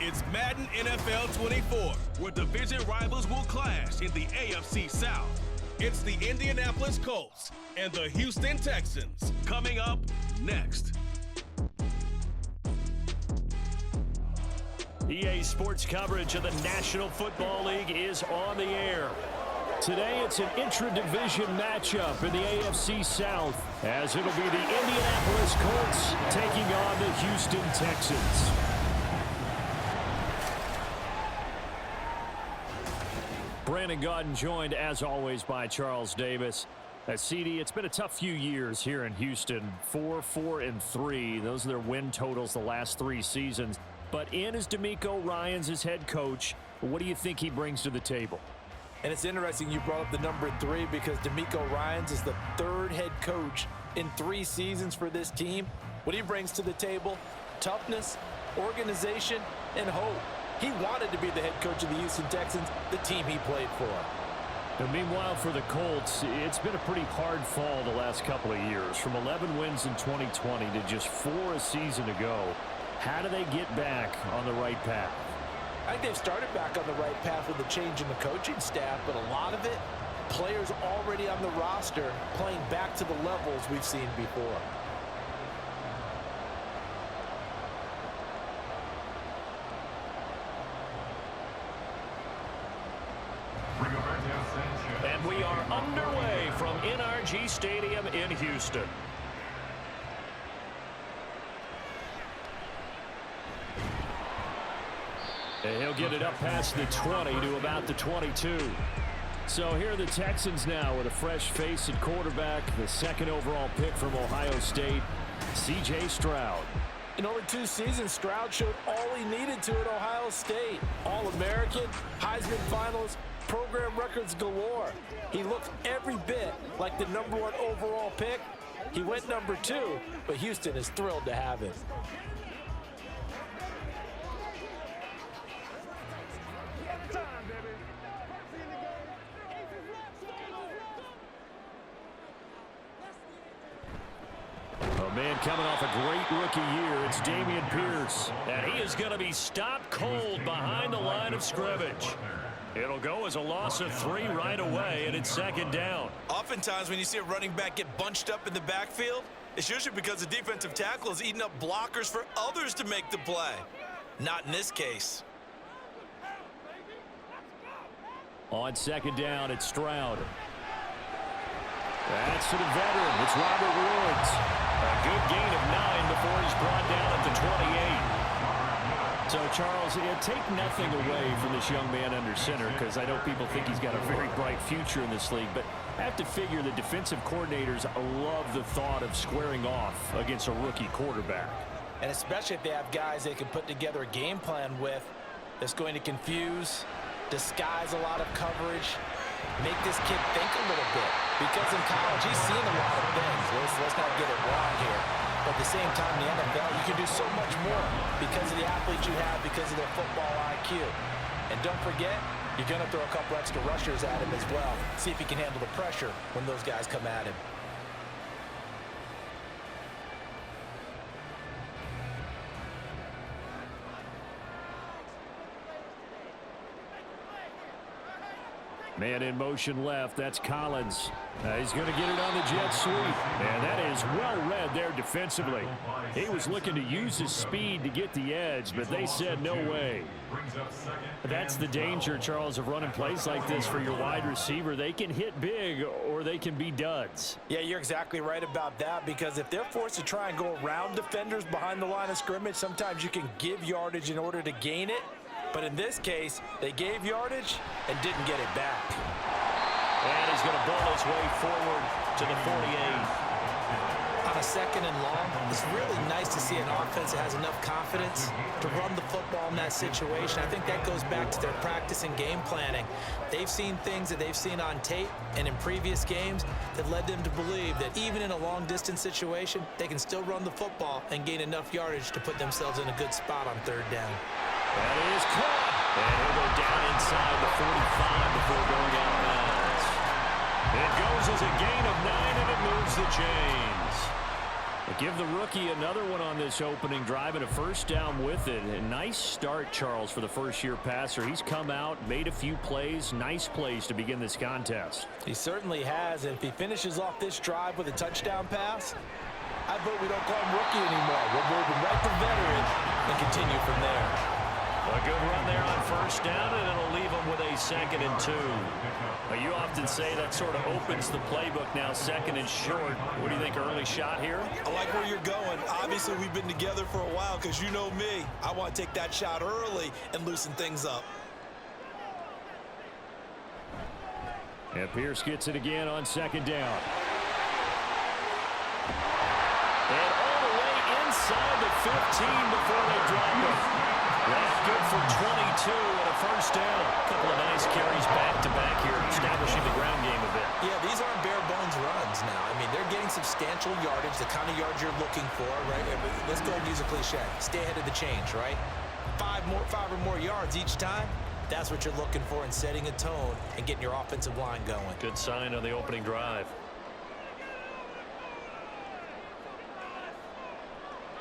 It's Madden NFL 24, where division rivals will clash in the AFC South. It's the Indianapolis Colts and the Houston Texans. Coming up next. EA Sports coverage of the National Football League is on the air. Today, it's an intra-division matchup in the AFC South, as it'll be the Indianapolis Colts taking on the Houston Texans. Brandon Gaudin joined, as always, by Charles Davis. CD, it's been a tough few years here in Houston. 4-4-3. Those are their win totals the last 3 seasons. But in is DeMeco Ryans, his head coach. What do you think he brings to the table? And it's interesting you brought up the number 3 because DeMeco Ryans is the 3rd head coach in 3 seasons for this team. What he brings to the table: toughness, organization, and hope. He wanted to be the head coach of the Houston Texans, the team he played for. And meanwhile, for the Colts, it's been a pretty hard fall the last couple of years. From 11 wins in 2020 to just 4 a season ago. How do they get back on the right path? I think they've started back on the right path with the change in the coaching staff, but a lot of it, players already on the roster playing back to the levels we've seen before. And we are underway from NRG Stadium in Houston. And he'll get it up past the 20 to about the 22. So here are the Texans now with a fresh face at quarterback, the 2nd overall pick from Ohio State, C.J. Stroud. In over 2 seasons, Stroud showed all he needed to at Ohio State. All-American, Heisman finalist, program records galore. He looked every bit like the number 1 overall pick. He went number 2, but Houston is thrilled to have him. Man coming off a great rookie year, it's Dameon Pierce. And he is going to be stopped cold behind the line of scrimmage. It'll go as a loss of 3 right away, and it's 2nd down. Oftentimes when you see a running back get bunched up in the backfield, it's usually because the defensive tackle is eating up blockers for others to make the play. Not in this case. On 2nd down, it's Stroud. That's to the veteran. It's Robert Woods. A good gain of 9 before he's brought down at the 28. So, Charles, take nothing away from this young man under center, because I know people think he's got a very bright future in this league, but I have to figure the defensive coordinators love the thought of squaring off against a rookie quarterback. And especially if they have guys they can put together a game plan with that's going to confuse, disguise a lot of coverage, make this kid think a little bit. Because in college, he's seen a lot of things. Let's not get it wrong here. But at the same time, in the NFL, you can do so much more because of the athletes you have, because of their football IQ. And don't forget, you're going to throw a couple extra rushers at him as well. See if he can handle the pressure when those guys come at him. Man in motion left. That's Collins. He's going to get it on the jet sweep. And that is well read there defensively. He was looking to use his speed to get the edge, but they said no way. That's the danger, Charles, of running plays like this for your wide receiver. They can hit big or they can be duds. Yeah, you're exactly right about that, because if they're forced to try and go around defenders behind the line of scrimmage, sometimes you can give yardage in order to gain it. But in this case, they gave yardage and didn't get it back. And he's going to ball his way forward to the 48. On a 2nd and long, it's really nice to see an offense that has enough confidence to run the football in that situation. I think that goes back to their practice and game planning. They've seen things that they've seen on tape and in previous games that led them to believe that even in a long-distance situation, they can still run the football and gain enough yardage to put themselves in a good spot on 3rd down. That is caught. And he'll go down inside the 45 before going out of bounds. It goes as a gain of 9, and it moves the chains. Give the rookie another one on this opening drive and a first down with it. A nice start, Charles, for the first-year passer. He's come out, made a few plays, nice plays to begin this contest. He certainly has. And if he finishes off this drive with a touchdown pass, I vote we don't call him rookie anymore. We'll move him right to veteran and continue from there. A good run there on first down, and it'll leave him with a 2nd and 2. You often say that sort of opens the playbook now, 2nd and short. What do you think, early shot here? I like where you're going. Obviously, we've been together for a while because you know me. I want to take that shot early and loosen things up. And Pierce gets it again on 2nd down. And all the way inside the 15 before they drop it. That's good for 22 and a first down. A couple of nice carries back-to-back here, establishing the ground game a bit. Yeah, these aren't bare-bones runs now. I mean, they're getting substantial yardage, the kind of yards you're looking for, right? Let's go and use a cliche. Stay ahead of the change, right? 5 or more yards each time. That's what you're looking for in setting a tone and getting your offensive line going. Good sign on the opening drive.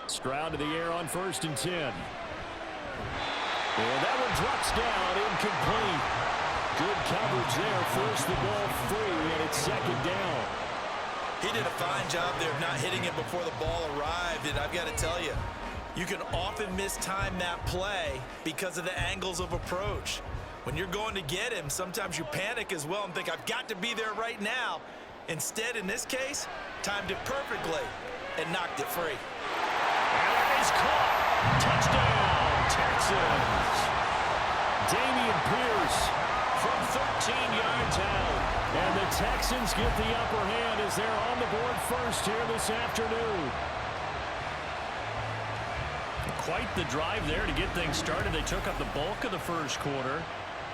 Stroud to the air on 1st and 10. And that one drops down, incomplete. Good coverage there, forced the ball free, and it's 2nd down. He did a fine job there of not hitting it before the ball arrived, and I've got to tell you, you can often mistime that play because of the angles of approach. When you're going to get him, sometimes you panic as well and think, I've got to be there right now. Instead, in this case, timed it perfectly and knocked it free. And that is caught. Touchdown, Texans. Dameon Pierce from 13 yards out. And the Texans get the upper hand as they're on the board first here this afternoon. Quite the drive there to get things started. They took up the bulk of the first quarter,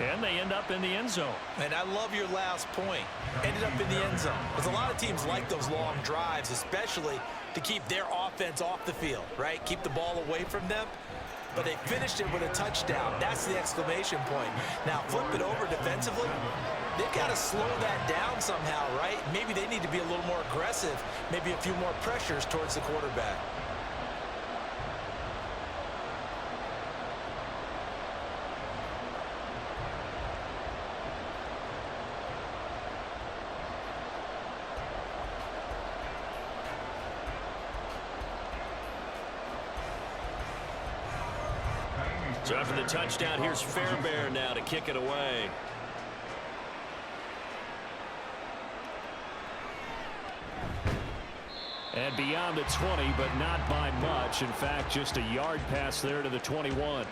and they end up in the end zone. And I love your last point. Ended up in the end zone. Because a lot of teams like those long drives, especially to keep their offense off the field, right? Keep the ball away from them. But they finished it with a touchdown. That's the exclamation point. Now, flip it over defensively. They've got to slow that down somehow, right? Maybe they need to be a little more aggressive. Maybe a few more pressures towards the quarterback. So after the touchdown, here's Fairbairn now to kick it away. And beyond the 20, but not by much. In fact, just a yard pass there to the 21.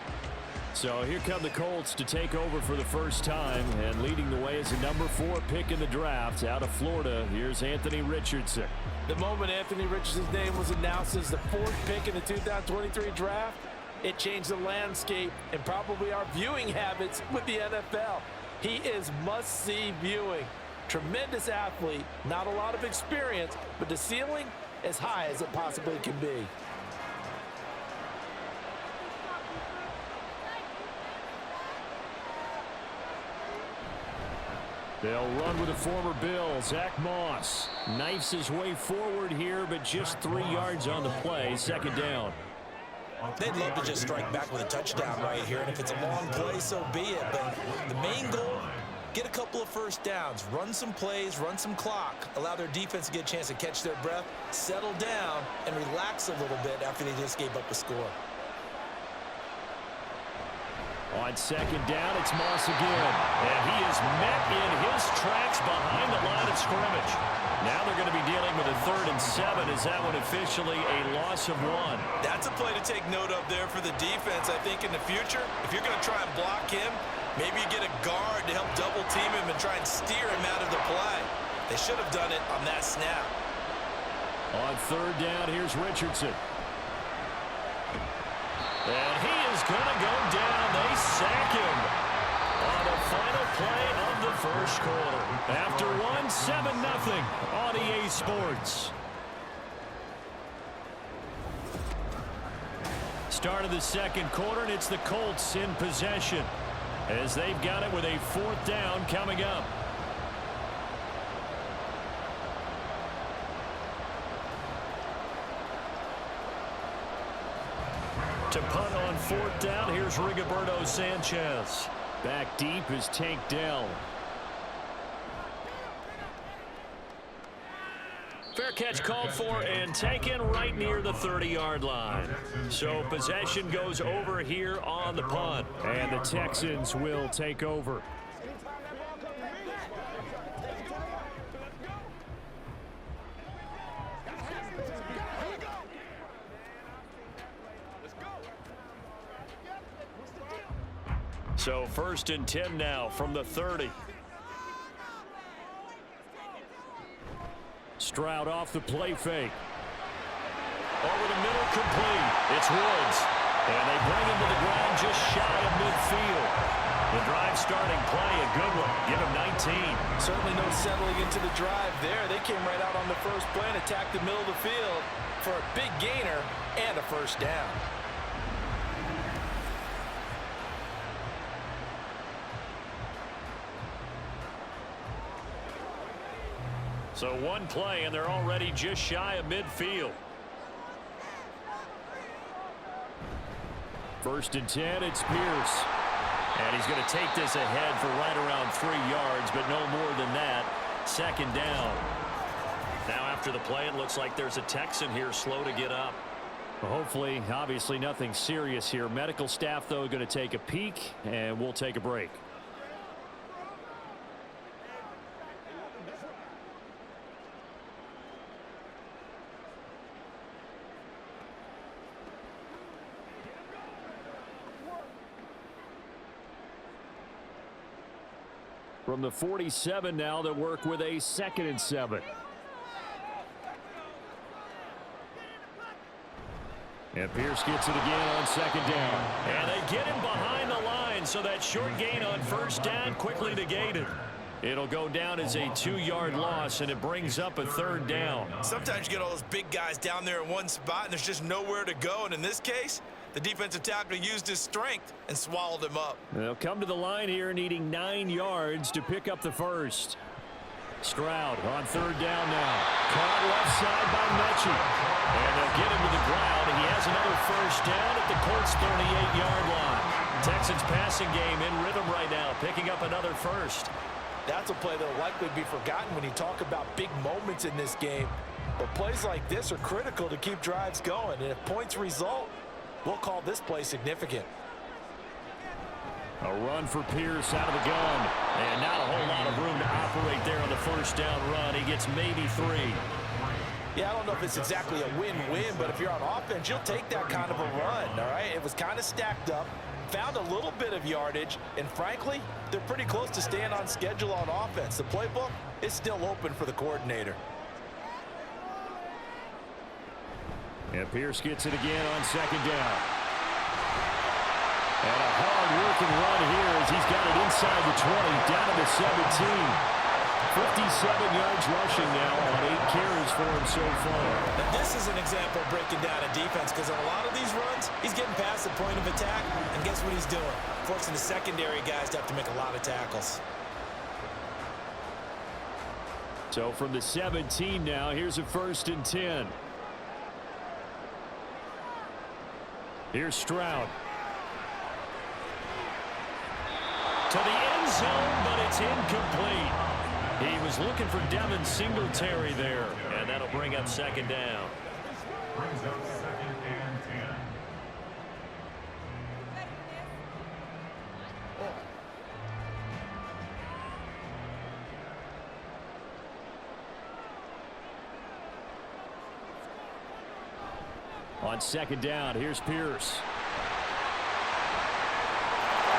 So here come the Colts to take over for the first time. And leading the way is a number 4 pick in the draft out of Florida. Here's Anthony Richardson. The moment Anthony Richardson's name was announced as the 4th pick in the 2023 draft, it changed the landscape and probably our viewing habits with the NFL. He is must-see viewing. Tremendous athlete, not a lot of experience, but the ceiling as high as it possibly can be. They'll run with a former Bill, Zach Moss. Knifes his way forward here, but just 3 yards on the play, 2nd down. They'd love to just strike back with a touchdown right here, and if it's a long play, so be it. But the main goal, get a couple of first downs, run some plays, run some clock, allow their defense to get a chance to catch their breath, settle down, and relax a little bit after they just gave up a score. On 2nd down, it's Moss again. And he is met in his tracks behind the line of scrimmage. Now they're going to be dealing with a 3rd and 7. Is that one officially a loss of 1? That's a play to take note of there for the defense. I think in the future, if you're going to try and block him, maybe you get a guard to help double team him and try and steer him out of the play. They should have done it on that snap. On 3rd down, here's Richardson. And he is going to go down. They sack him on the final play of the first quarter. After 1, 7-0 on EA Sports. Start of the 2nd quarter, and it's the Colts in possession as they've got it with a 4th down coming up. To punt on 4th down, here's Rigoberto Sanchez. Back deep is Tank Dell. Fair catch called for and taken right near the 30-yard line. So possession goes over here on the punt. And the Texans will take over. So 1st and 10 now from the 30. Stroud off the play fake. Over the middle, complete. It's Woods. And they bring him to the ground just shy of midfield. The drive starting play, a good one. Give him 19. Certainly no settling into the drive there. They came right out on the first play and attacked the middle of the field for a big gainer and a 1st down. So one play, and they're already just shy of midfield. 1st and 10, it's Pierce. And he's going to take this ahead for right around 3 yards, but no more than that. 2nd down. Now after the play, it looks like there's a Texan here slow to get up. Well, hopefully, obviously nothing serious here. Medical staff, though, going to take a peek, and we'll take a break. From the 47 now, they work with a 2nd and 7. And Pierce gets it again on 2nd down. And they get him behind the line, so that short gain on 1st down quickly negated. It'll go down as a 2-yard loss, and it brings up a 3rd down. Sometimes you get all those big guys down there in one spot, and there's just nowhere to go. And in this case, the defensive tackle used his strength and swallowed him up. They'll come to the line here needing 9 yards to pick up the 1st. Stroud on 3rd down now. Caught left side by Mechie. And they'll get him to the ground. And he has another 1st down at the Colts' 38-yard line. Texans passing game in rhythm right now, picking up another 1st. That's a play that will likely be forgotten when you talk about big moments in this game. But plays like this are critical to keep drives going. And if points result, we'll call this play significant. A run for Pierce out of the gun. And not a whole lot of room to operate there on the 1st down run. He gets maybe 3. Yeah, I don't know if it's exactly a win-win, but if you're on offense, you'll take that kind of a run, all right? It was kind of stacked up, found a little bit of yardage, and frankly, they're pretty close to staying on schedule on offense. The playbook is still open for the coordinator. And Pierce gets it again on 2nd down. And a hard-working run here as he's got it inside the 20, down to the 17. 57 yards rushing now on 8 carries for him so far. Now this is an example of breaking down a defense, because on a lot of these runs, he's getting past the point of attack, and guess what he's doing? Forcing the secondary guys to have to make a lot of tackles. So from the 17 now, here's a 1st and 10. Here's Stroud. To the end zone, but it's incomplete. He was looking for Devin Singletary there, and that'll bring up 2nd down. On 2nd down, here's Pierce.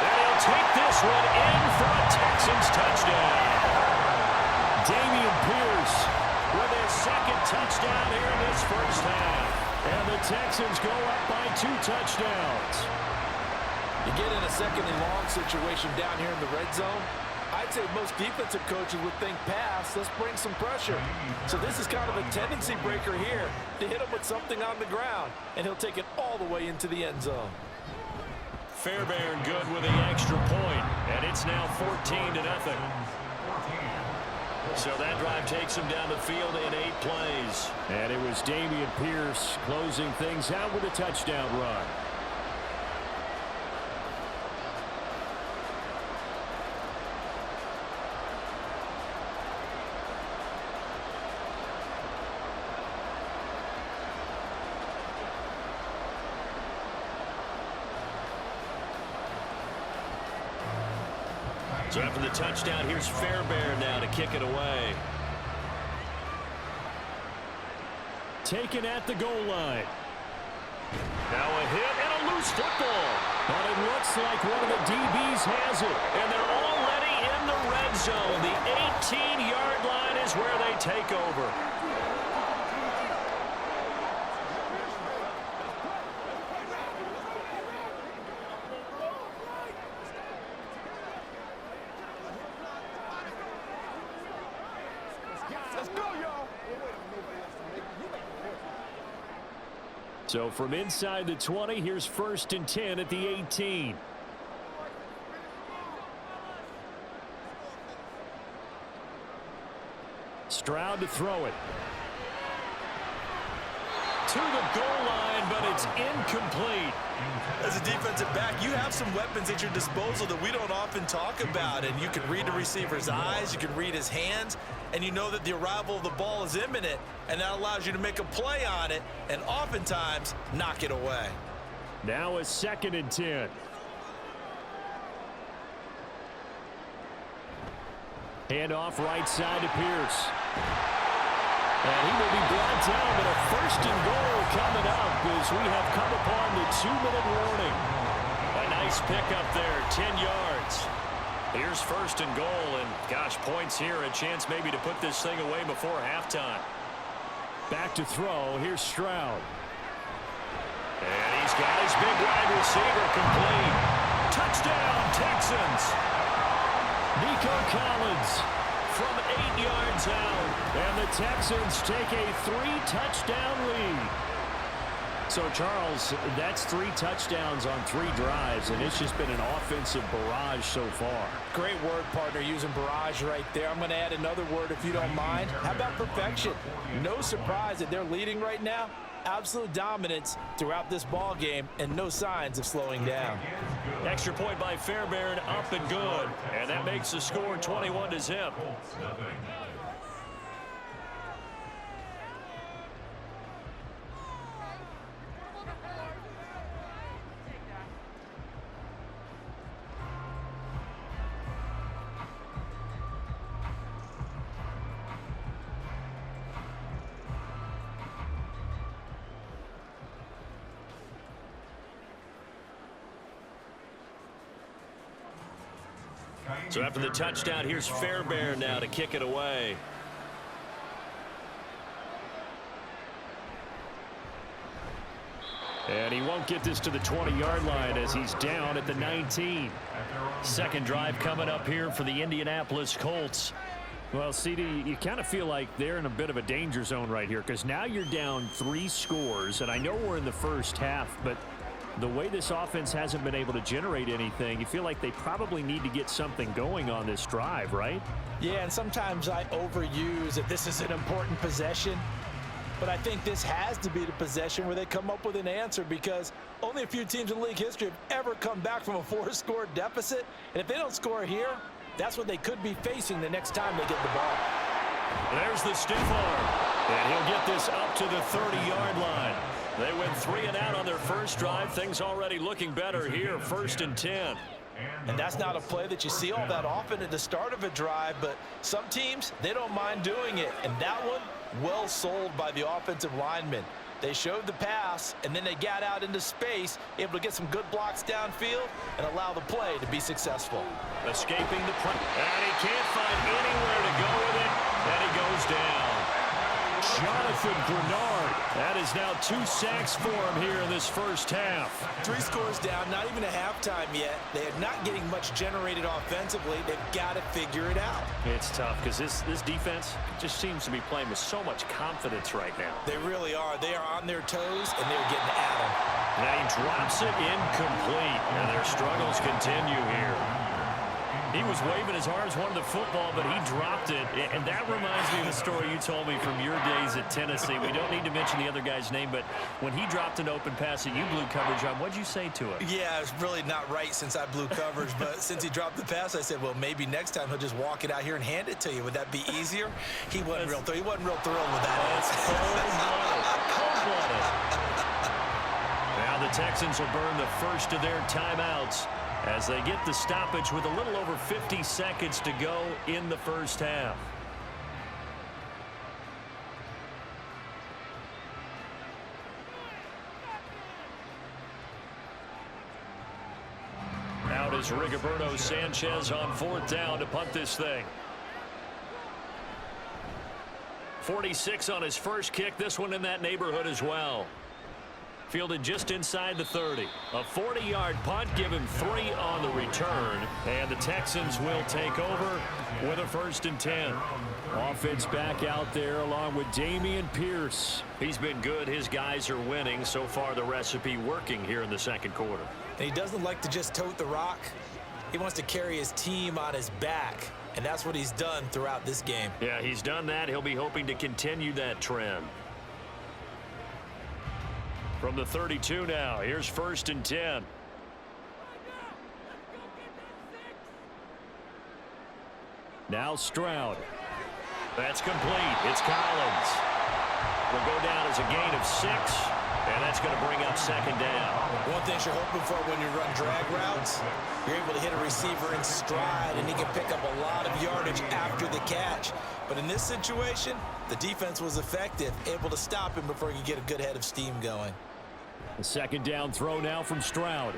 And he'll take this one in for a Texans touchdown. Dameon Pierce with his 2nd touchdown here in this 1st half. And the Texans go up by 2 touchdowns. You get in a 2nd and long situation down here in the red zone, I'd say most defensive coaches would think pass, let's bring some pressure. So this is kind of a tendency breaker here to hit him with something on the ground, and he'll take it all the way into the end zone. Fairbairn good with the extra point, and it's now 14-0. So that drive takes him down the field in 8 plays. And it was Dameon Pierce closing things out with a touchdown run. So after the touchdown, here's Fairbairn now to kick it away. Taken at the goal line. Now a hit and a loose football. But it looks like one of the DBs has it. And they're already in the red zone. The 18-yard line is where they take over. So from inside the 20, here's 1st and 10 at the 18. Stroud to throw it. To the goal line, but it's incomplete. As a defensive back, you have some weapons at your disposal that we don't often talk about, and you can read the receiver's eyes, you can read his hands, and you know that the arrival of the ball is imminent, and that allows you to make a play on it and oftentimes knock it away. Now a 2nd and 10. Handoff right side to Pierce. And he will be brought down, but a 1st and goal coming up as we have come upon the 2-minute warning. A nice pickup there, 10 yards. Here's 1st and goal, and gosh, points here, a chance maybe to put this thing away before halftime. Back to throw, here's Stroud. And he's got his big wide receiver complete. Touchdown, Texans. Nico Collins from 8 yards out, and the Texans take a 3-touchdown lead. So, Charles, that's 3 touchdowns on 3 drives, and it's just been an offensive barrage so far. Great word, partner, using barrage right there. I'm going to add another word if you don't mind. How about perfection? No surprise that they're leading right now. Absolute dominance throughout this ball game and no signs of slowing down. Extra point by Fairbairn, up and good. And that makes the score 21-0. So after the touchdown, here's Fairbairn now to kick it away. And he won't get this to the 20-yard line as he's down at the 19. 2nd drive coming up here for the Indianapolis Colts. Well, CD, you kind of feel like they're in a bit of a danger zone right here because now you're down 3 scores, and I know we're in the first half, but the way this offense hasn't been able to generate anything, you feel like they probably need to get something going on this drive, right? Yeah, and sometimes I overuse that this is an important possession. But I think this has to be the possession where they come up with an answer because only a few teams in league history have ever come back from a 4-score deficit. And if they don't score here, that's what they could be facing the next time they get the ball. There's the stiff arm. And he'll get this up to the 30-yard line. They went 3 and out on their first drive. Things already looking better here, 1st and 10. And that's not a play that you see all that often at the start of a drive, but some teams, they don't mind doing it. And that one, well sold by the offensive lineman. They showed the pass, and then they got out into space, able to get some good blocks downfield and allow the play to be successful. Escaping the pressure. And he can't find anywhere to go with it, and he goes down. Jonathan Bernard. That is now 2 sacks for him here in this first half. 3 scores down, not even a halftime yet. They are not getting much generated offensively. They've got to figure it out. It's tough because this defense just seems to be playing with so much confidence right now. They really are. They are on their toes, and they're getting at them. Now he drops it incomplete, and their struggles continue here. He was waving his arms, wanted the football, but he dropped it. And that reminds me of the story you told me from your days at Tennessee. We don't need to mention the other guy's name, but when he dropped an open pass that you blew coverage on, what'd you say to him? Yeah, it's really not right since I blew coverage, but since he dropped the pass, I said, well, maybe next time he'll just walk it out here and hand it to you. Would that be easier? He wasn't real thrilled with that. Cold-blooded. Now the Texans will burn the first of their timeouts. as they get the stoppage with a little over 50 seconds to go in the first half. Out is Rigoberto Sanchez on 4th down to punt this thing. 46 on his first kick. This one in that neighborhood as well. Fielded just inside the 30. A 40-yard punt, give him 3 on the return. And the Texans will take over with a 1st and 10. Offense back out there along with Dameon Pierce. He's been good. His guys are winning. So far, the recipe working here in the second quarter. And he doesn't like to just tote the rock. He wants to carry his team on his back. And that's what he's done throughout this game. Yeah, he's done that. He'll be hoping to continue that trend. From the 32 now, here's 1st and 10. Now Stroud. That's complete. It's Collins. Will go down as a gain of 6, and that's going to bring up 2nd down. One thing you're hoping for when you run drag routes, you're able to hit a receiver in stride, and he can pick up a lot of yardage after the catch. But in this situation, the defense was effective, able to stop him before he could get a good head of steam going. The 2nd down throw now from Stroud.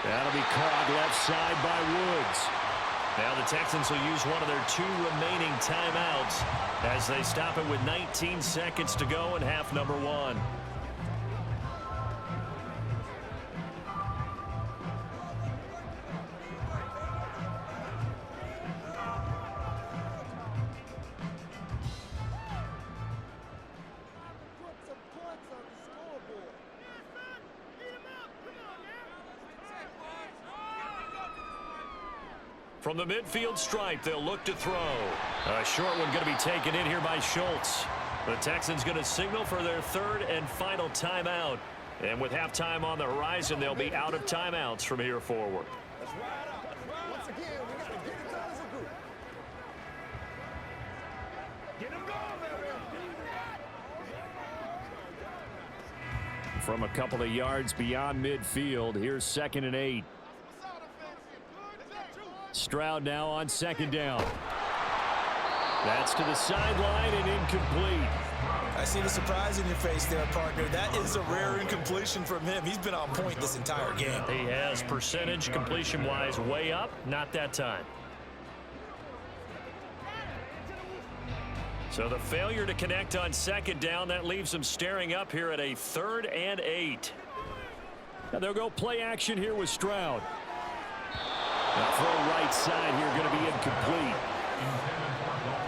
That'll be caught left side by Woods. Now the Texans will use one of their 2 remaining timeouts as they stop it with 19 seconds to go in half number 1. From the midfield stripe, they'll look to throw. A short one going to be taken in here by Schultz. The Texans going to signal for their 3rd and final timeout. And with halftime on the horizon, they'll be out of timeouts from here forward. Once again, we got to get it done as a group. Get him going, baby. From a couple of yards beyond midfield, here's 2nd and 8. Stroud now on 2nd down. That's to the sideline and incomplete. I see the surprise in your face there, partner. That is a rare incompletion from him. He's been on point this entire game. He has percentage completion-wise way up, not that time. So the failure to connect on 2nd down, that leaves them staring up here at a 3rd and 8. Now they'll go play action here with Stroud. The throw right side here going to be incomplete.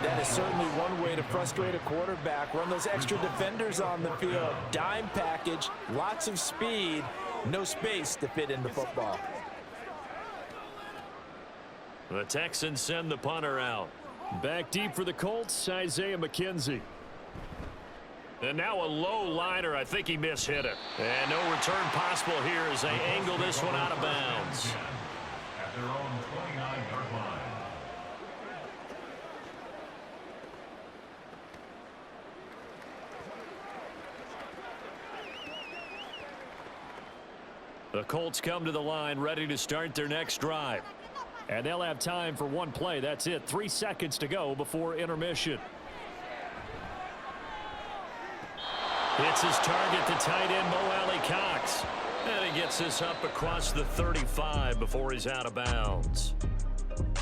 That is certainly one way to frustrate a quarterback. Run those extra defenders on the field. Dime package, lots of speed, no space to fit into football. The Texans send the punter out. Back deep for the Colts, Isaiah McKenzie. And now a low liner. I think he mishit it. And no return possible here as they angle this one out of bounds. At their own 29-yard line. The Colts come to the line ready to start their next drive. And they'll have time for one play. That's it. 3 seconds to go before intermission. Hits his target, the tight end, Mo Alley Cox. And he gets this up across the 35 before he's out of bounds.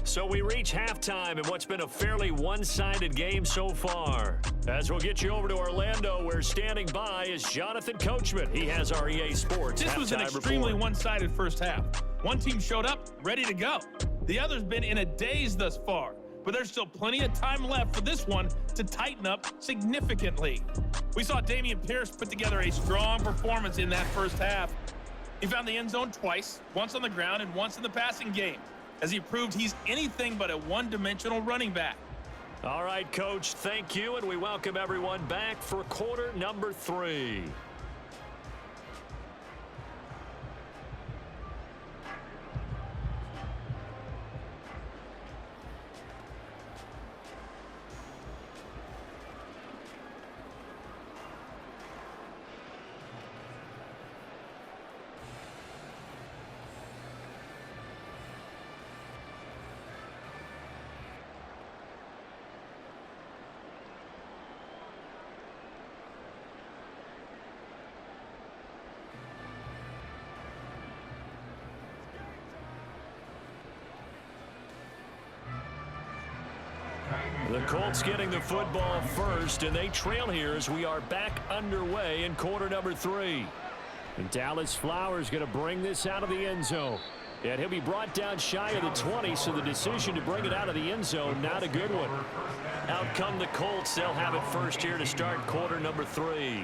So we reach halftime in what's been a fairly one-sided game so far. As we'll get you over to Orlando, where standing by is Jonathan Coachman. He has our EA Sports This was an extremely one-sided first half. One team showed up, ready to go. The other's been in a daze thus far, but there's still plenty of time left for this one to tighten up significantly. We saw Dameon Pierce put together a strong performance in that first half. He found the end zone twice, once on the ground and once in the passing game, as he proved he's anything but a one-dimensional running back. All right, Coach, thank you, and we welcome everyone back for quarter number 3. The Colts getting the football first, and they trail here as we are back underway in quarter number 3. And Dallas Flowers going to bring this out of the end zone. And he'll be brought down shy of the 20, so the decision to bring it out of the end zone, not a good one. Out come the Colts. They'll have it first here to start quarter number 3.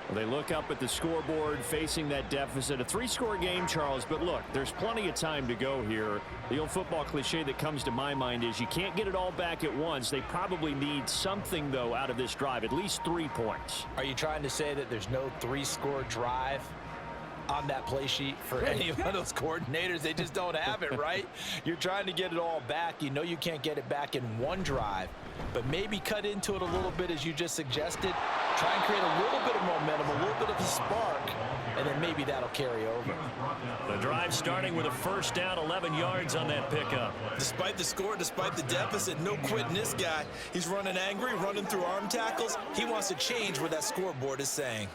Well, they look up at the scoreboard facing that deficit. A 3-score game, Charles, but look, there's plenty of time to go here. The old football cliche that comes to my mind is you can't get it all back at once. They probably need something, though, out of this drive, at least 3 points. Are you trying to say that there's no 3-score drive on that play sheet for any of those coordinators? They just don't have it, right? You're trying to get it all back. You know you can't get it back in one drive, but maybe cut into it a little bit as you just suggested. Try and create a little bit of momentum, a little bit of a spark, and then maybe that'll carry over. The drive starting with a first down, 11 yards on that pickup. Despite the score, despite the deficit, no quitting this guy. He's running angry, running through arm tackles. He wants to change what that scoreboard is saying.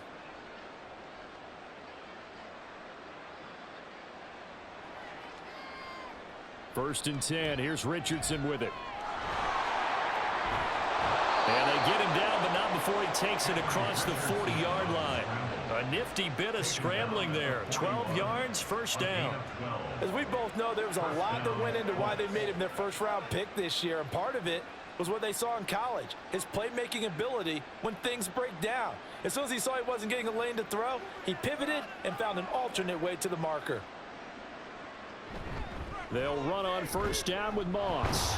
First and 10. Here's Richardson with it. And they get him down, but not before he takes it across the 40-yard line. A nifty bit of scrambling there. 12 yards, first down. As we both know, there was a lot that went into why they made him their first-round pick this year, and part of it was what they saw in college, his playmaking ability when things break down. As soon as he saw he wasn't getting a lane to throw, he pivoted and found an alternate way to the marker. They'll run on first down with Moss.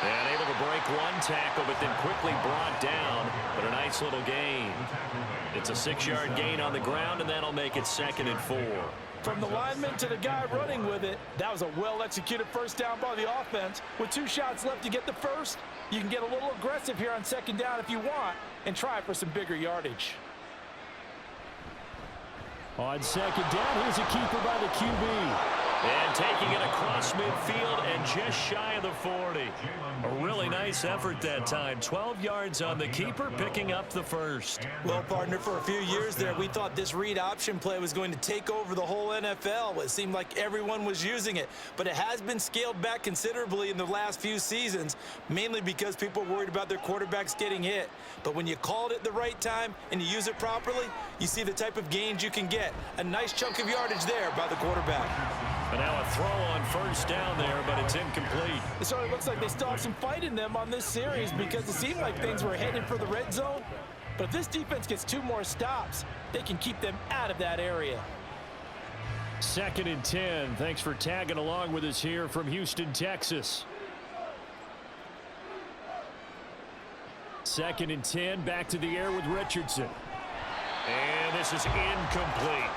And able to break one tackle, but then quickly brought down. But a nice little gain. It's a 6-yard gain on the ground, and that'll make it 2nd and 4. From the lineman to the guy running with it, that was a well-executed first down by the offense. With 2 shots left to get the first, you can get a little aggressive here on 2nd down if you want and try for some bigger yardage. On 2nd down, here's a keeper by the QB. And taking it across midfield and just shy of the 40. A really nice effort that time. 12 yards on the keeper, picking up the first. Well, partner, for a few years there, we thought this read option play was going to take over the whole NFL. It seemed like everyone was using it, but it has been scaled back considerably in the last few seasons, mainly because people are worried about their quarterbacks getting hit. But when you call it at the right time and you use it properly, you see the type of gains you can get. A nice chunk of yardage there by the quarterback. But now a throw on first down there, but it's incomplete. It certainly looks like they still have some fight in them on this series because it seemed like things were headed for the red zone. But if this defense gets 2 more stops, they can keep them out of that area. 2nd and 10. Thanks for tagging along with us here from Houston, Texas. 2nd and 10. Back to the air with Richardson. And this is incomplete.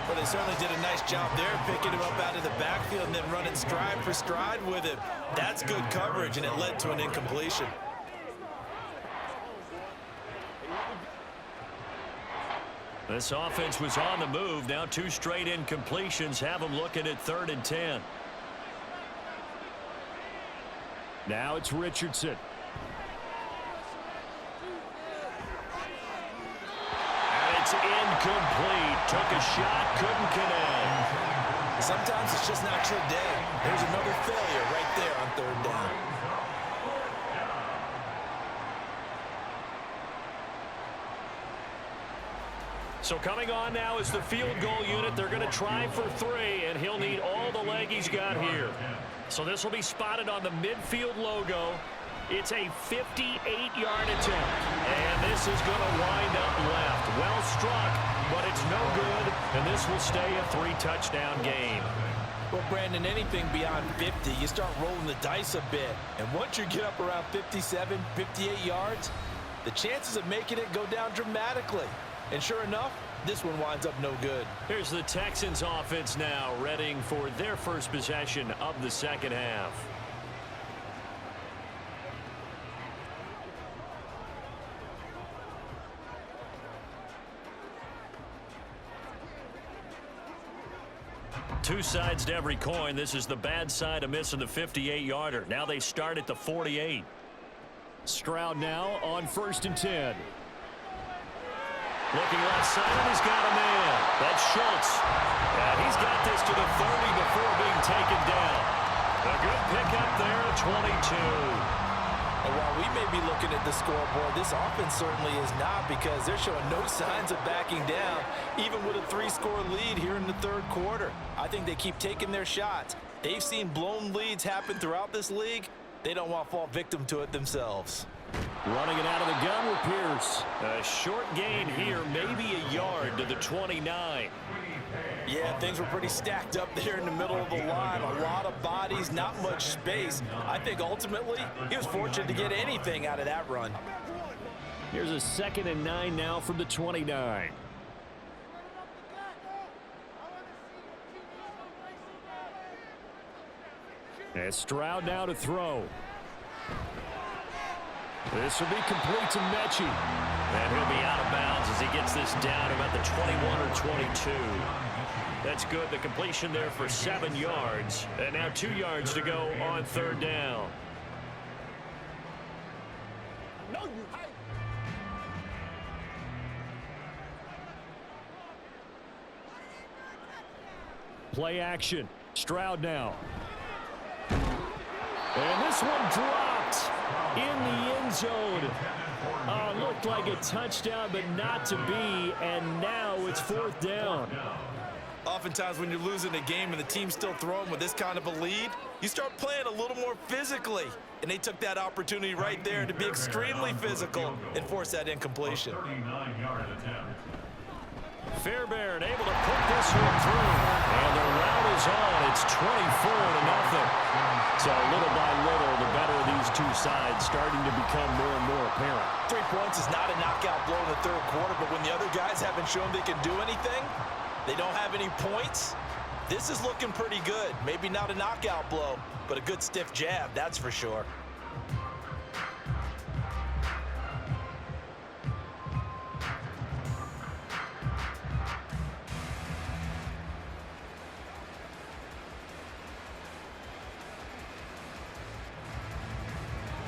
Well, they certainly did a nice job there, picking him up out of the backfield and then running stride for stride with him. That's good coverage, and it led to an incompletion. This offense was on the move. Now 2 straight incompletions have them looking at 3rd and 10. Now it's Richardson. It's incomplete. Took a shot, couldn't connect. Sometimes it's just not your day. There's another failure right there on 3rd down. So coming on now is the field goal unit. They're going to try for 3, and he'll need all the leg he's got here. So this will be spotted on the midfield logo. It's a 58-yard attempt, and this is going to wind up left. Well struck, but it's no good, and this will stay a 3-touchdown game. Well, Brandon, anything beyond 50, you start rolling the dice a bit. And once you get up around 57, 58 yards, the chances of making it go down dramatically. And sure enough, this one winds up no good. Here's the Texans offense now, readying for their first possession of the 2nd half. Two sides to every coin. This is the bad side of missing the 58-yarder. Now they start at the 48. Stroud now on 1st and 10. Looking left side, and he's got a man. That's Schultz. And he's got this to the 30 before being taken down. A good pickup there at 22. And while we may be looking at the scoreboard, this offense certainly is not, because they're showing no signs of backing down, even with a 3-score lead here in the third quarter. I think they keep taking their shots. They've seen blown leads happen throughout this league. They don't want to fall victim to it themselves. Running it out of the gun with Pierce. A short gain here, maybe a yard to the 29. Yeah, things were pretty stacked up there in the middle of the line. A lot of bodies, not much space. I think ultimately he was fortunate to get anything out of that run. Here's a 2nd and 9 now from the 29. And Stroud now to throw. This will be complete to Mechie. And he'll be out of bounds as he gets this down about the 21 or 22. That's good. The completion there for 7 yards. And now 2 yards to go on 3rd down. No, you hype. Play action. Stroud now. And this one dropped in the end zone. Looked like a touchdown, but not to be. And now it's 4th down. Oftentimes when you're losing a game and the team's still throwing with this kind of a lead, you start playing a little more physically. And they took that opportunity right there to be extremely physical and force that incompletion. 39-yard attempt. Fairbairn able to put this one through. And the route is on. It's 24-0. So little by little, the better of these two sides starting to become more and more apparent. 3 points is not a knockout blow in the third quarter, but when the other guys haven't shown they can do anything, they don't have any points, this is looking pretty good. Maybe not a knockout blow, but a good stiff jab, that's for sure.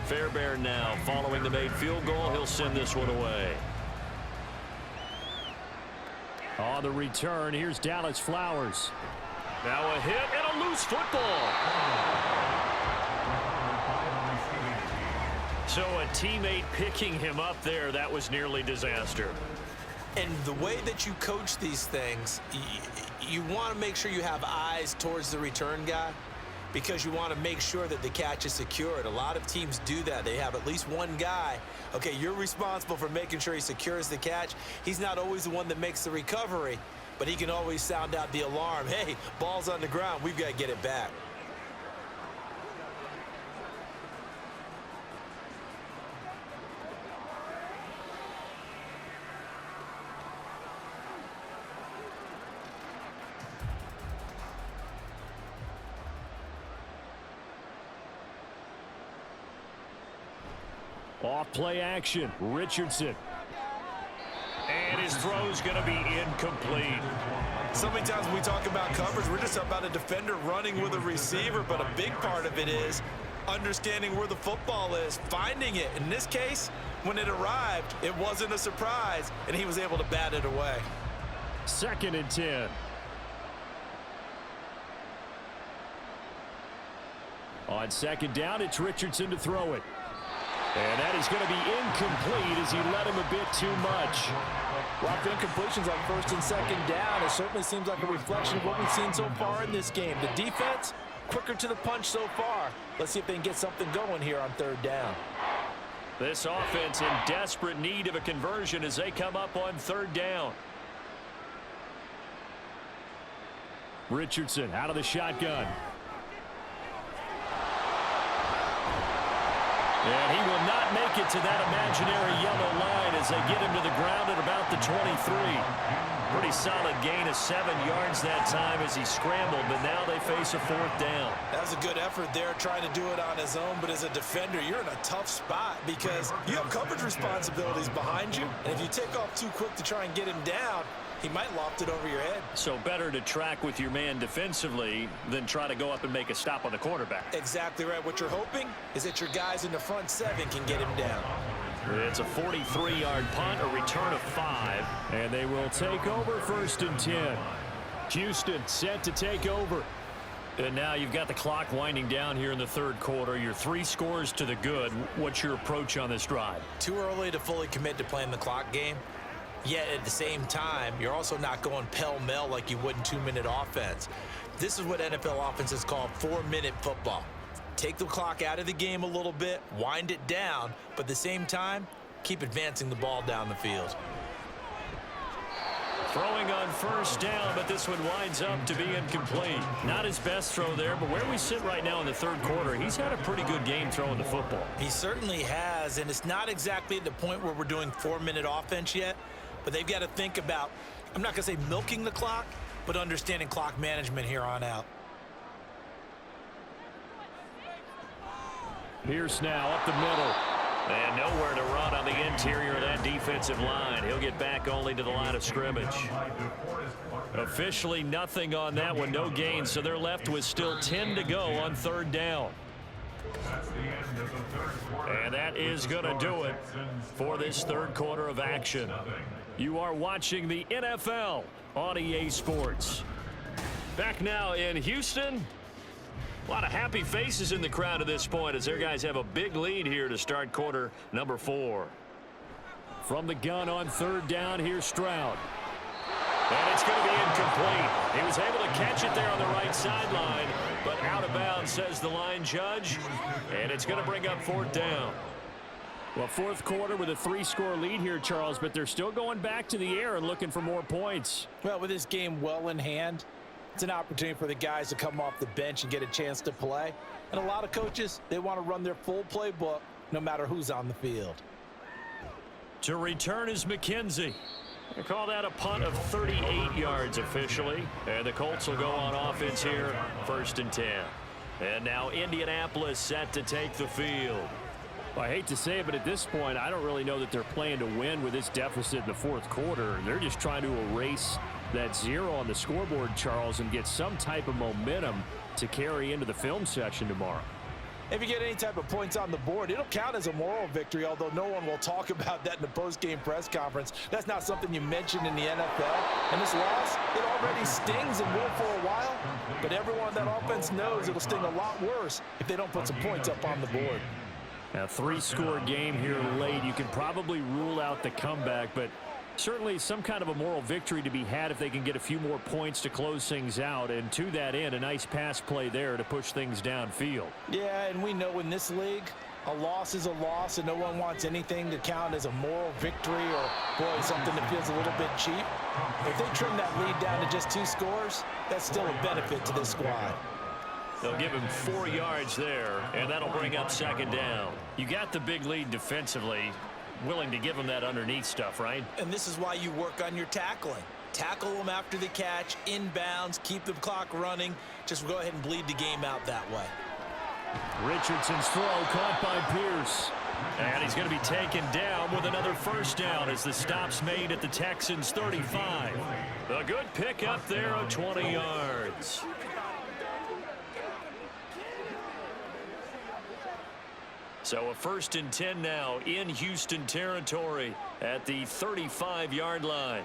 Fairbairn now following the made field goal. He'll send this one away. On the return, here's Dallas Flowers. Now a hit and a loose football. So a teammate picking him up there, that was nearly disaster. And the way that you coach these things, you want to make sure you have eyes towards the return guy, because you want to make sure that the catch is secured. A lot of teams do that. They have at least one guy. Okay, you're responsible for making sure he secures the catch. He's not always the one that makes the recovery, but he can always sound out the alarm. Hey, ball's on the ground. We've got to get it back. Off play action, Richardson. And his throw's going to be incomplete. So many times when we talk about coverage, we're just about a defender running with a receiver, but a big part of it is understanding where the football is, finding it. In this case, when it arrived, it wasn't a surprise, and he was able to bat it away. 2nd and 10. On 2nd down, it's Richardson to throw it. And that is going to be incomplete as he let him a bit too much. Rough incompletions on 1st and 2nd down. It certainly seems like a reflection of what we've seen so far in this game. The defense, quicker to the punch so far. Let's see if they can get something going here on 3rd down. This offense in desperate need of a conversion as they come up on 3rd down. Richardson out of the shotgun. And he will not make it to that imaginary yellow line as they get him to the ground at about the 23. Pretty solid gain of 7 yards that time as he scrambled, but now they face a 4th down. That was a good effort there trying to do it on his own, but as a defender, you're in a tough spot because you have coverage responsibilities behind you, and if you take off too quick to try and get him down, he might loft it over your head. So better to track with your man defensively than try to go up and make a stop on the quarterback. Exactly right. What you're hoping is that your guys in the front 7 can get him down. It's a 43-yard punt, a return of 5. And they will take over 1st and 10. Houston set to take over. And now you've got the clock winding down here in the third quarter. You're 3 scores to the good. What's your approach on this drive? Too early to fully commit to playing the clock game. Yet at the same time, you're also not going pell-mell like you would in 2-minute offense. This is what NFL offenses call 4-minute football. Take the clock out of the game a little bit, wind it down, but at the same time, keep advancing the ball down the field. Throwing on first down, but this one winds up to be incomplete. Not his best throw there, but where we sit right now in the third quarter, he's had a pretty good game throwing the football. He certainly has, and it's not exactly at the point where we're doing 4-minute offense yet, but they've got to think about, I'm not going to say milking the clock, but understanding clock management here on out. Pierce now up the middle. And nowhere to run on the interior of that defensive line. He'll get back only to the line of scrimmage. Officially nothing on that one, no gain, so they're left with still 10 to go on third down. And that is going to do it for this third quarter of action. You are watching the NFL on EA Sports. Back now in Houston. A lot of happy faces in the crowd at this point as their guys have a big lead here to start quarter number 4. From the gun on third down, here's Stroud. And it's going to be incomplete. He was able to catch it there on the right sideline, but out of bounds, says the line judge. And it's going to bring up fourth down. Well, fourth quarter with a 3-score lead here, Charles, but they're still going back to the air and looking for more points. Well, with this game well in hand, it's an opportunity for the guys to come off the bench and get a chance to play. And a lot of coaches, they want to run their full playbook no matter who's on the field. To return is McKenzie. They call that a punt of 38 yards officially. And the Colts will go on offense here, 1st and 10. And now Indianapolis set to take the field. I hate to say it, but at this point, I don't really know that they're playing to win with this deficit in the fourth quarter. They're just trying to erase that 0 on the scoreboard, Charles, and get some type of momentum to carry into the film session tomorrow. If you get any type of points on the board, it'll count as a moral victory, although no one will talk about that in the post-game press conference. That's not something you mentioned in the NFL. And this loss, it already stings and will for a while, but everyone on that offense knows it'll sting a lot worse if they don't put some points up on the board. A 3-score game here late. You can probably rule out the comeback, but certainly some kind of a moral victory to be had if they can get a few more points to close things out. And to that end, a nice pass play there to push things downfield. Yeah, and we know in this league, a loss is a loss, and no one wants anything to count as a moral victory or, boy, something that feels a little bit cheap. If they trim that lead down to just 2 scores, that's still a benefit to this squad. They'll give him 4 yards there, and that'll bring up 2nd down. You got the big lead defensively. Willing to give them that underneath stuff, right? And this is why you work on your tackling. Tackle them after the catch, inbounds, keep the clock running. Just go ahead and bleed the game out that way. Richardson's throw caught by Pierce. And he's going to be taken down with another 1st down as the stop's made at the Texans' 35. A good pickup there of 20 yards. So a 1st and 10 now in Houston territory at the 35-yard line.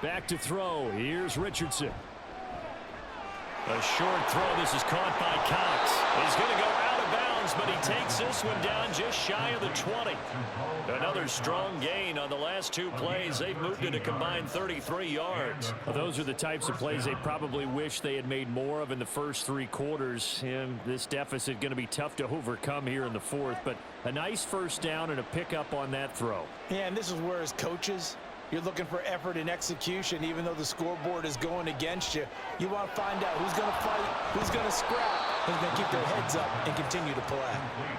Back to throw. Here's Richardson. A short throw. This is caught by Cox. He's going to go out of bounds, but he takes this one down just shy of the 20. Another strong gain on the last 2 plays. They've moved it a combined 33 yards. Well, those are the types of plays they probably wish they had made more of in the first 3 quarters. And this deficit going to be tough to overcome here in the 4th. But a nice 1st down and a pickup on that throw. Yeah, and this is where as coaches, you're looking for effort and execution. Even though the scoreboard is going against you, you want to find out who's going to fight, who's going to scrap, who's going to keep their heads up and continue to play.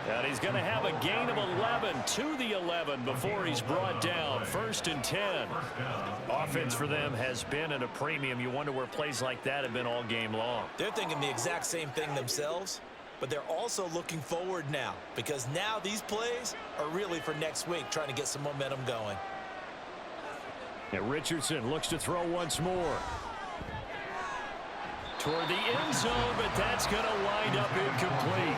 And he's going to have a gain of 11 to the 11 before he's brought down. 1st and 10. Offense for them has been at a premium. You wonder where plays like that have been all game long. They're thinking the exact same thing themselves, but they're also looking forward now because now these plays are really for next week, trying to get some momentum going. And Richardson looks to throw once more. Toward the end zone, but that's going to wind up incomplete.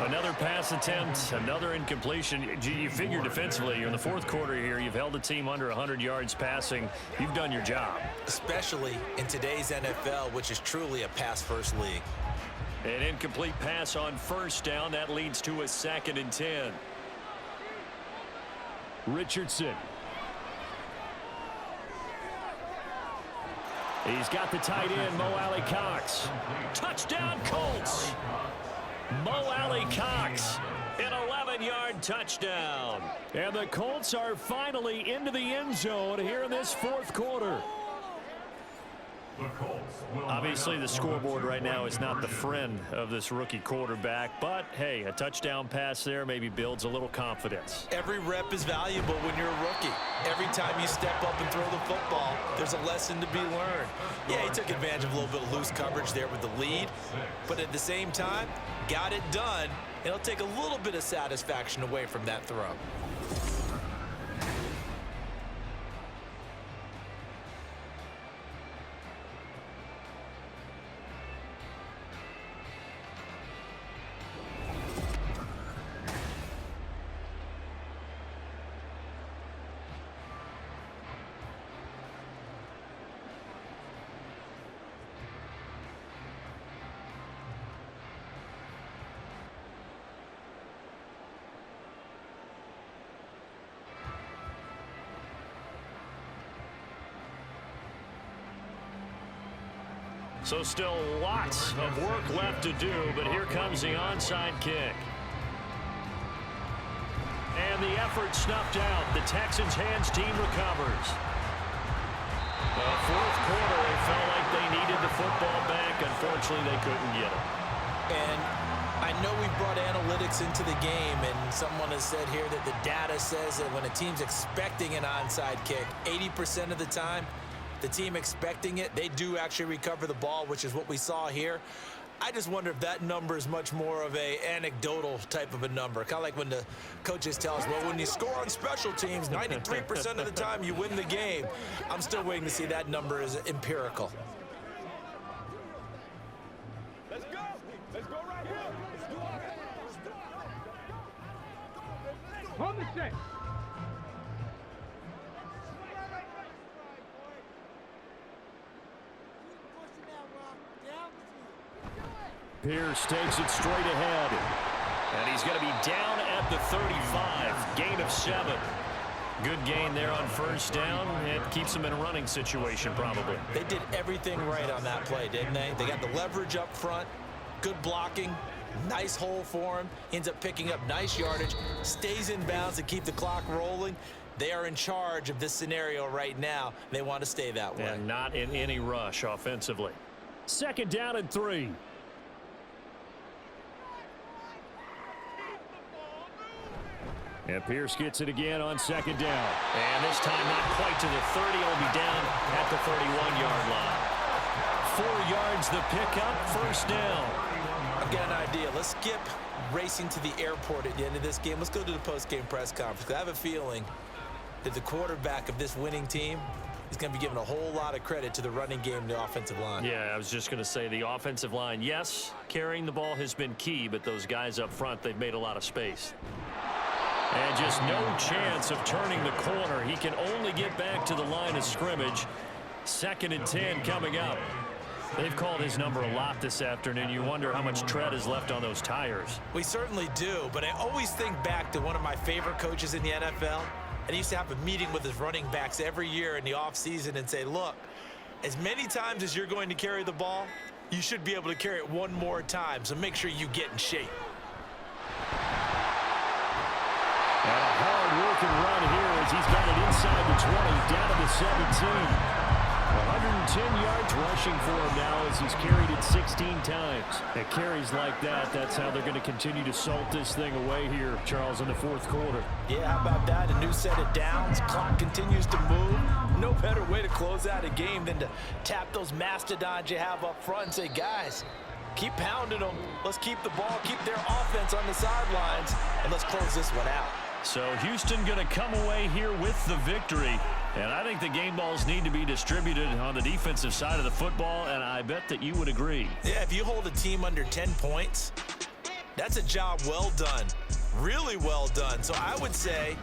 Another pass attempt, another incompletion. You figure defensively, you're in the fourth quarter here. You've held the team under 100 yards passing. You've done your job. Especially in today's NFL, which is truly a pass-first league. An incomplete pass on first down. That leads to a 2nd and 10. Richardson. He's got the tight end, Mo Alley-Cox. Touchdown, Colts. Mo Alley-Cox, an 11-yard touchdown. And the Colts are finally into the end zone here in this fourth quarter. Obviously, the scoreboard right now is not the friend of this rookie quarterback, but hey, a touchdown pass there maybe builds a little confidence. Every rep is valuable when you're a rookie. Every time you step up and throw the football, there's a lesson to be learned. Yeah, he took advantage of a little bit of loose coverage there with the lead, but at the same time, got it done. It'll take a little bit of satisfaction away from that throw. So still lots of work left to do, but here comes the onside kick. And the effort snuffed out. The Texans' hands team recovers. The fourth quarter, it felt like they needed the football back. Unfortunately, they couldn't get it. And I know we brought analytics into the game, and someone has said here that the data says that when a team's expecting an onside kick, 80% of the time, the team expecting it, they do actually recover the ball, which is what we saw here. I just wonder if that number is much more of a anecdotal type of a number. Kind of like when the coaches tell us, well, when you score on special teams, 93% of the time you win the game. I'm still waiting to see that number is empirical. Let's go. Let's go right here. Hold the check. Pierce takes it straight ahead. And he's going to be down at the 35. Gain of 7. Good gain there on first down. It keeps him in a running situation probably. They did everything right on that play, didn't they? They got the leverage up front, good blocking, nice hole for him. Ends up picking up nice yardage, stays in bounds to keep the clock rolling. They are in charge of this scenario right now. They want to stay that way. And not in any rush offensively. 2nd down and 3. And Pierce gets it again on 2nd down. And this time not quite to the 30. It'll be down at the 31-yard line. 4 yards the pickup, first down. I've got an idea. Let's skip racing to the airport at the end of this game. Let's go to the post-game press conference. I have a feeling that the quarterback of this winning team is going to be given a whole lot of credit to the running game and the offensive line. Yeah, I was just going to say the offensive line, yes, carrying the ball has been key, but those guys up front, they've made a lot of space. And just no chance of turning the corner. He can only get back to the line of scrimmage. 2nd and 10 coming up. They've called his number a lot this afternoon. You wonder how much tread is left on those tires. We certainly do, but I always think back to one of my favorite coaches in the NFL. And he used to have a meeting with his running backs every year in the offseason and say, look, as many times as you're going to carry the ball, you should be able to carry it one more time, so make sure you get in shape. And a hard-working run here as he's got it inside the 20, down to the 17. 110 yards rushing for him now as he's carried it 16 times. At carries like that, that's how they're going to continue to salt this thing away here, Charles, in the fourth quarter. Yeah, how about that? A new set of downs. Clock continues to move. No better way to close out a game than to tap those mastodons you have up front and say, guys, keep pounding them. Let's keep the ball, keep their offense on the sidelines, and let's close this one out. So Houston going to come away here with the victory. And I think the game balls need to be distributed on the defensive side of the football, and I bet that you would agree. Yeah, if you hold a team under 10 points, That's a job well done. Really well done. So I would say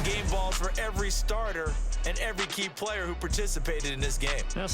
game balls for every starter and every key player who participated in this game. Now,